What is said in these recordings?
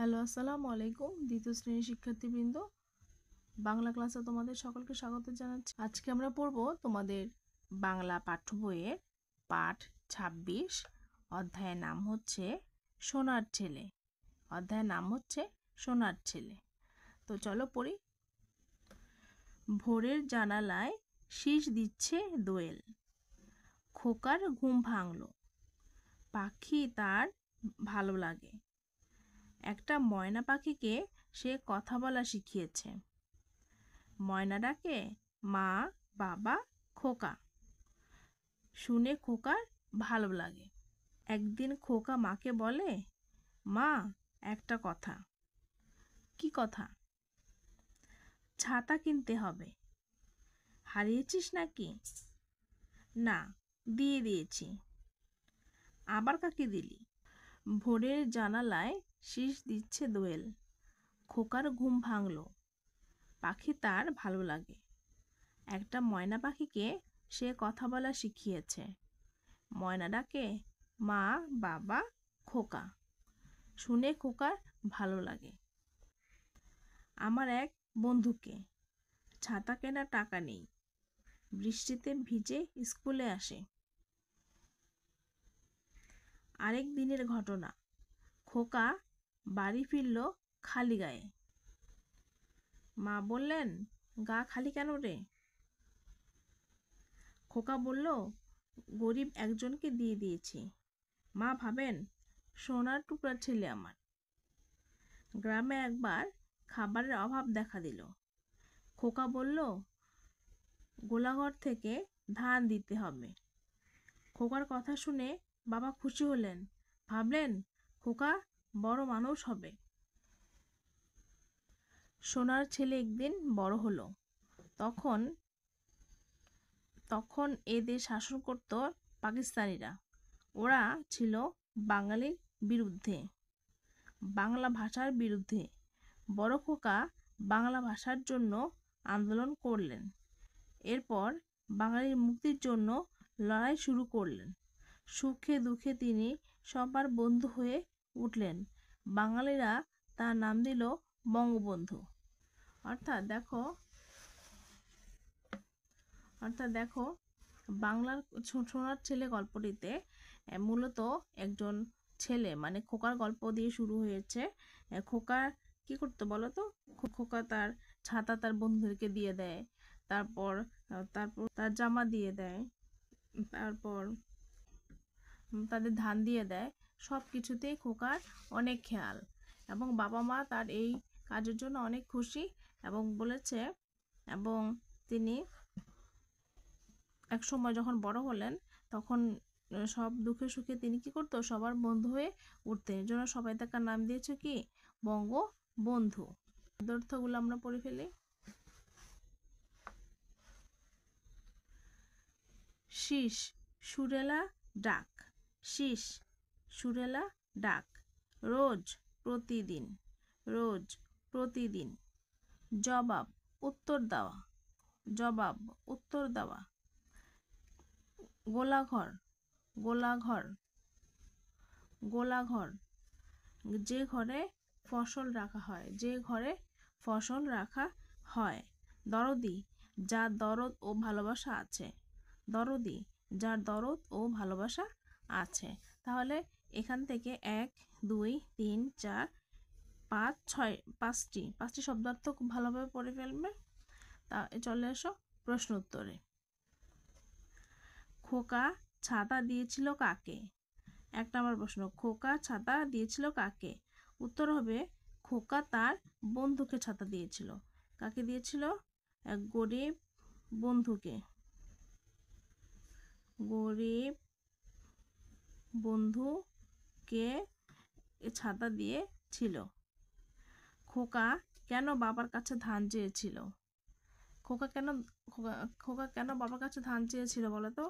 Hello, আসসালামু আলাইকুম। দ্বিতীয় শ্রেণীর শিক্ষার্থীবৃন্দ, বাংলা ক্লাসে তোমাদের সকলকে স্বাগত জানাচ্ছি। আজকে আমরা পড়ব তোমাদের বাংলা পাঠ্য বইয়ের পাঠ ২৬। অধ্যায়ের নাম হচ্ছে সোনার ছেলে। অধ্যায়ের নাম হচ্ছে সোনার ছেলে। তো চলো পড়ি। ভোরের জানালায় শীষ দিচ্ছে দোয়েল, খোকার ঘুম ভাঙল, পাখি তার ভালো লাগে। একটা ময়না পাখিকে সে কথা বলা শিখিয়েছে। ময়না ডাকে মা, বাবা, খোকা। শুনে খোকার ভালো লাগে। একদিন খোকা মাকে বলে, মা, একটা কথা। কি কথা? ছাতা কিনতে হবে। হারিয়েছিস নাকি? না, দিয়ে দিয়েছি। আবার কাকে দিলি? ভোরের জানালায় শীষ দিচ্ছে দোয়েল, খোকার ঘুম ভাঙল, পাখি তার ভালো লাগে। একটা ময়না পাখিকে সে কথা বলা শিখিয়েছে। ময়না ডাকে মা, বাবা, খোকা। শুনে খোকার ভালো লাগে। আমার এক বন্ধুকে ছাতা কেনার টাকা নেই, বৃষ্টিতে ভিজে স্কুলে আসে। আরেক দিনের ঘটনা, খোকা বাড়ি ফিরল খালি গায়ে। মা বললেন, গা খালি কেন রে? খোকা বলল, গরিব একজনকে দিয়ে দিয়েছি। মা ভাবেন, সোনার টুকরা ছেলে আমার। গ্রামে একবার খাবারের অভাব দেখা দিল। খোকা বলল, গোলাঘর থেকে ধান দিতে হবে। খোকার কথা শুনে বাবা খুশি হলেন, ভাবলেন খোকা বড় মানুষ হবে। সোনার ছেলে একদিন বড় হলো। তখন তখন এ দেশ শাসন করত পাকিস্তানিরা। ওরা ছিল বাঙালির বিরুদ্ধে, বাংলা ভাষার বিরুদ্ধে। বড় খোকা বাংলা ভাষার জন্য আন্দোলন করলেন। এরপর বাঙালির মুক্তির জন্য লড়াই শুরু করলেন। সুখে দুঃখে তিনি সবার বন্ধু হয়ে উঠলেন। বাঙালিরা তার নাম দিল বঙ্গবন্ধু। অর্থাৎ দেখো বাংলার সোনার ছেলে গল্পটিতে মূলত একজন ছেলে মানে খোকার গল্প দিয়ে শুরু হয়েছে। খোকা কি করতো বলো তো? খোকা তার ছাতা তার বন্ধুদেরকে দিয়ে দেয়, তারপর তার জামা দিয়ে দেয়, তারপর তাদের ধান দিয়ে দেয়। সব কিছুতেই খোকার অনেক খেয়াল, এবং বাবা মা তার এই কাজের জন্য অনেক খুশি এবং বলেছে। এবং তিনি এক সময় যখন বড় হলেন তখন সব দুঃখে সুখে তিনি কি করতো, সবার বন্ধু হয়ে উঠতেন। এর জন্য সবাই তাকে নাম দিয়েছে কি, বঙ্গবন্ধু। অর্থগুলো আমরা পড়ে ফেলি। শীষ সুরেলা ডাক, শীষ সুরেলা ডাক। রোজ প্রতিদিন, রোজ প্রতিদিন। জবাব উত্তর দেওয়া, জবাব উত্তর দেওয়া। গোলাঘর, গোলাঘর, গোলাঘর। যে ঘরে ফসল রাখা হয়, যে ঘরে ফসল রাখা হয়। দরদি, যার দরদ ও ভালোবাসা আছে, দরদি, যার দরদ ও ভালোবাসা আছে। তাহলে এখান থেকে 1, 2, 3, 4, 5, 6 পাঁচটি শব্দার্থ খুব ভালোভাবে পড়ে ফেলবে। তা চলে এসো প্রশ্ন উত্তরে। খোকা ছাতা দিয়েছিল কাকে? 1 নম্বর প্রশ্ন, খোকা ছাতা দিয়েছিল কাকে? উত্তর হবে, খোকা তার বন্ধুকে ছাতা দিয়েছিল। কাকে দিয়েছিল? এক গরিব বন্ধুকে, গরিব বন্ধুকে ছাতা দিয়েছিল। খোকা কেন বাবার কাছে ধান চেয়েছিল? খোকা কেন বাবার কাছে ধান চেয়েছিল বলো তো?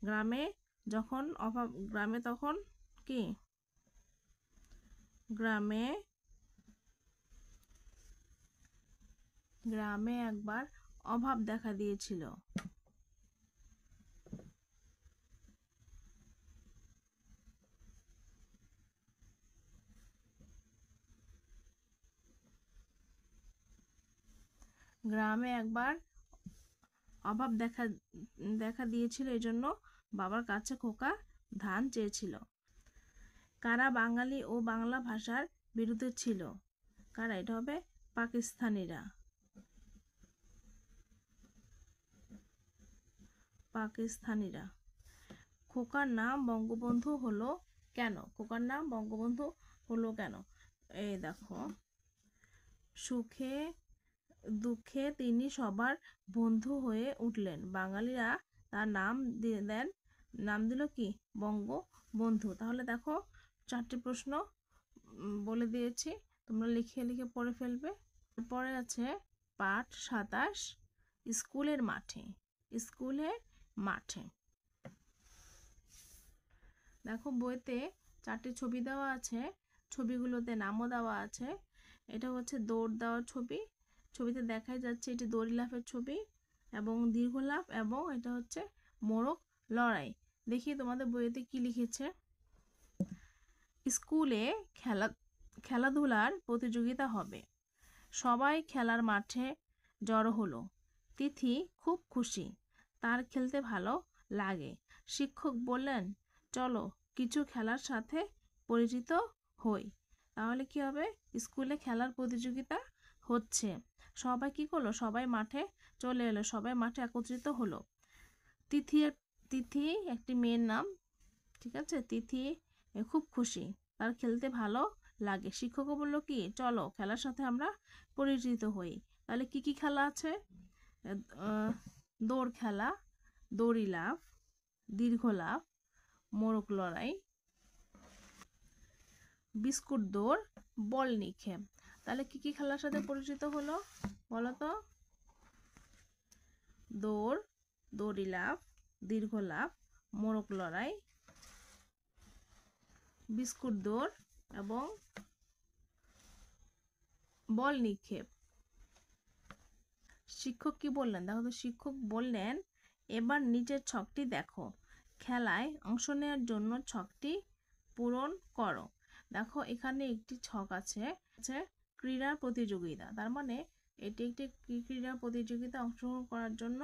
গ্রামে যখন অভাব, গ্রামে তখন কি, গ্রামে একবার অভাব দেখা দিয়েছিল। গ্রামে একবার অভাব দেখা দিয়েছিল, এই জন্য বাবার কাছে খোকা ধান চেয়েছিল। কারা বাঙালি ও বাংলা ভাষার বিরুদ্ধে ছিল? কারা? এটা হবে পাকিস্তানিরা। পাকিস্তানিরা। খোকার নাম বঙ্গবন্ধু হলো কেন? খোকার নাম বঙ্গবন্ধু হলো কেন? এই দেখো, সুখে দুঃখে তিনি সবার বন্ধু হয়ে উঠলেন। বাঙালিরা তার নাম দেন, নাম দিল কি? বঙ্গবন্ধু। তাহলে দেখো, 4টি প্রশ্ন বলে দিয়েছি, তোমরা লিখে লিখে পড়ে ফেলবে। তারপরে আছে পাঠ 27, স্কুলের মাঠে। স্কুলের মাঠে দেখো, বইতে 4টি ছবি দেওয়া আছে, ছবিগুলোতে নামও দেওয়া আছে। এটা হচ্ছে দৌড় দেওয়ার ছবি, ছবিতে দেখাই যাচ্ছে এটি দড়ি লাফের ছবি এবং দীর্ঘ লাফ, এবং এটা হচ্ছে মোরগ লড়াই। দেখি তোমাদের বইতে কি লিখেছে। স্কুলে খেলাধুলার প্রতিযোগিতা হবে, সবাই খেলার মাঠে জড়ো হলো। তিথি খুব খুশি, তার খেলতে ভালো লাগে। শিক্ষক বললেন, চলো কিছু খেলার সাথে পরিচিত হই। তাহলে কি হবে? স্কুলে খেলার প্রতিযোগিতা হচ্ছে, সবাই কি করলো? সবাই মাঠে চলে এলো, সবাই মাঠে একত্রিত হলো। তিথি একটি মেয়ের নাম, ঠিক আছে? তিথি খুব খুশি, তার খেলতে ভালো লাগে। শিক্ষকও বললো কি, চলো খেলার সাথে আমরা পরিচিত হই। তাহলে কি কি খেলা আছে? দৌড় খেলা, দড়ি লাফ, দীর্ঘ লাফ, মোরগ লড়াই, বিস্কুট দৌড়, বল নিক্ষেপ। তাহলে কি কি খেলার সাথে পরিচিত হলো বলো তো? দৌড়, দড়ি লাফ, দীর্ঘ লাফ, মোরগ লড়াই, বিস্কুট দৌড় এবং বল নিক্ষেপ। শিক্ষক কি বললেন? দেখো তো, শিক্ষক বললেন, এবার নিচের ছকটি দেখো, খেলায় অংশ নেওয়ার জন্য ছকটি পূরণ করো। দেখো, এখানে একটি ছক আছে, ক্রীড়া প্রতিযোগিতা। তার মানে এটি একটি ক্রীড়া প্রতিযোগিতা অংশগ্রহণ করার জন্য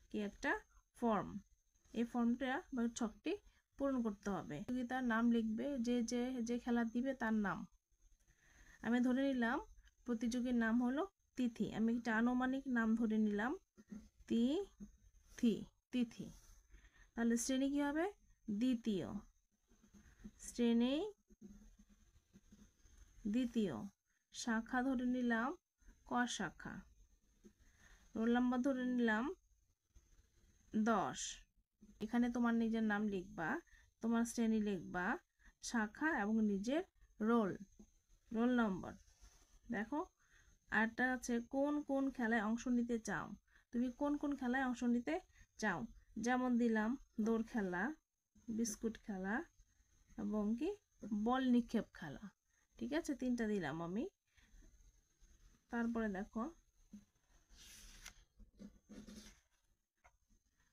কি একটা ফর্ম, এই ফর্মটা বা ছকটি পূরণ করতে হবে। প্রতিযোগিতার নাম লিখবে, যে খেলা দিবে তার নাম। আমি ধরে নিলাম প্রতিযোগীর নাম হলো তিথি, আমি একটা আনুমানিক নাম ধরে নিলাম তিথি। তাহলে শ্রেণী কি হবে? দ্বিতীয় শ্রেণী, দ্বিতীয়। শাখা ধরে নিলাম ক শাখা। রোল নাম্বার ধরে নিলাম 10। এখানে তোমার নিজের নাম লিখবা, তোমার শ্রেণী লিখবা, শাখা এবং নিজের রোল নম্বর। দেখো, আরটা আছে, কোন কোন খেলায় অংশ নিতে চাও? তুমি কোন কোন খেলায় অংশ নিতে চাও? যেমন দিলাম দৌড় খেলা, বিস্কুট খেলা এবং কি বল নিক্ষেপ খেলা। ঠিক আছে, 3টা দিলাম আমি। তারপরে দেখো,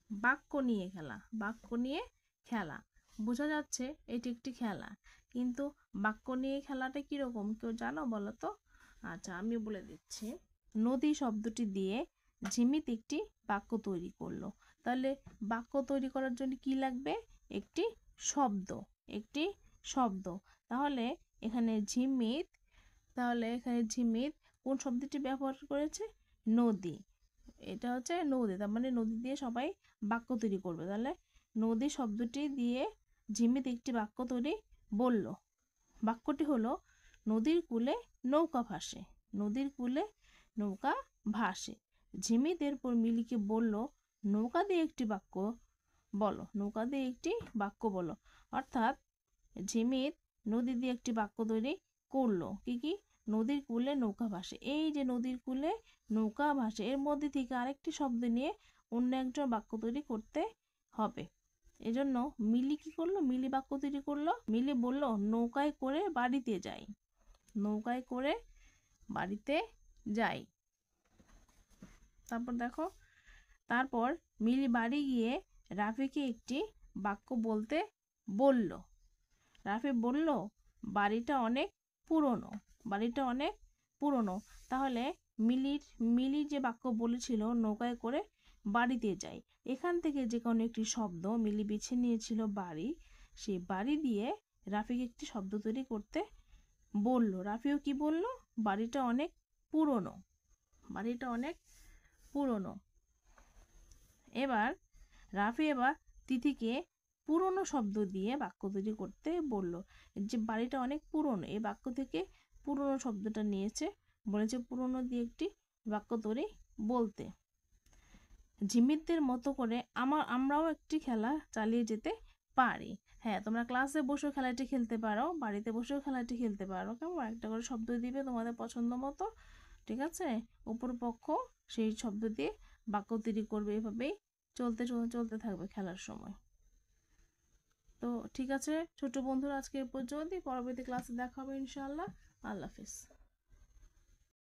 বাক্য নিয়ে খেলা। বাক্য নিয়ে খেলা, বোঝা যাচ্ছে এটি একটি খেলা, কিন্তু বাক্য নিয়ে খেলাটা কিরকম কেউ জানো বলো তো? আচ্ছা, আমি বলে দিচ্ছি। নদী শব্দটি দিয়ে ঝিমিত একটি বাক্য তৈরি করলো। তাহলে বাক্য তৈরি করার জন্য কি লাগবে? একটি শব্দ, একটি শব্দ। তাহলে এখানে ঝিমিত, কোন শব্দটি ব্যবহার করেছে? নদী। এটা হচ্ছে নদী, তার মানে নদী দিয়ে সবাই বাক্য তৈরি করবে। তাহলে নদী শব্দটি দিয়ে ঝিমিত একটি বাক্য তৈরি বলল। বাক্যটি হলো, নদীর কূলে নৌকা ভাসে। নদীর কূলে নৌকা ভাসে। ঝিমিত এরপর মিলিকে বলল, নৌকা দিয়ে একটি বাক্য বলো। নৌকা দিয়ে একটি বাক্য বলো। অর্থাৎ ঝিমিত নদী দিয়ে একটি বাক্য তৈরি করলো। কি কি? নদীর কূলে নৌকা ভাসে। এই যে নদীর কূলে নৌকা ভাসে, এর মধ্যে থেকে আরেকটি শব্দ নিয়ে অন্য একজন বাক্য তৈরি করতে হবে। এজন্য মিলি কি করলো? মিলি বাক্য তৈরি করলো। মিলি বলল, নৌকায় করে বাড়িতে যাই। নৌকায় করে বাড়িতে যাই। তারপর দেখো, তারপর মিলি বাড়ি গিয়ে রাফিকে একটি বাক্য বলতে বলল। রাফি বলল, বাড়িটা অনেক পুরনো। বাড়িটা অনেক পুরনো। তাহলে মিলি যে বাক্য বলেছিল নৌকায় করে বাড়িতে যাই, এখান থেকে যে কোনো একটি শব্দ মিলি বেছে নিয়েছিল বাড়ি। সেই বাড়ি দিয়ে রাফিকে একটি শব্দ তৈরি করতে বলল। রাফিও কি বলল? বাড়িটা অনেক পুরনো। বাড়িটা অনেক পুরনো। রাফি এবার তিথিকে পুরনো শব্দ দিয়ে বাক্য তৈরি করতে বলল। যে বাড়িটা অনেক পুরনো, এই বাক্য থেকে পুরনো শব্দটা নিয়েছে, বলেছে পুরনো দিয়ে একটি বাক্য তৈরি বলতে। ঝিমিরদের মতো করে আমরাও একটি খেলা চালিয়ে যেতে পারি। হ্যাঁ, তোমরা ক্লাসে বসেও খেলাটি খেলতে পারো, বাড়িতে বসেও খেলাটি খেলতে পারো। কেমন? একটা করে শব্দ দিবে তোমাদের পছন্দ মতো, ঠিক আছে? উপর পক্ষ সেই শব্দ দিয়ে বাক্য তৈরি করবে। এভাবেই চলতে থাকবে খেলার সময়। তো ঠিক আছে ছোট বন্ধুরা, আজকে এ পর্যন্তই। পরবর্তী ক্লাসে দেখা হবে ইনশাআল্লাহ। আল্লাহ হাফিজ।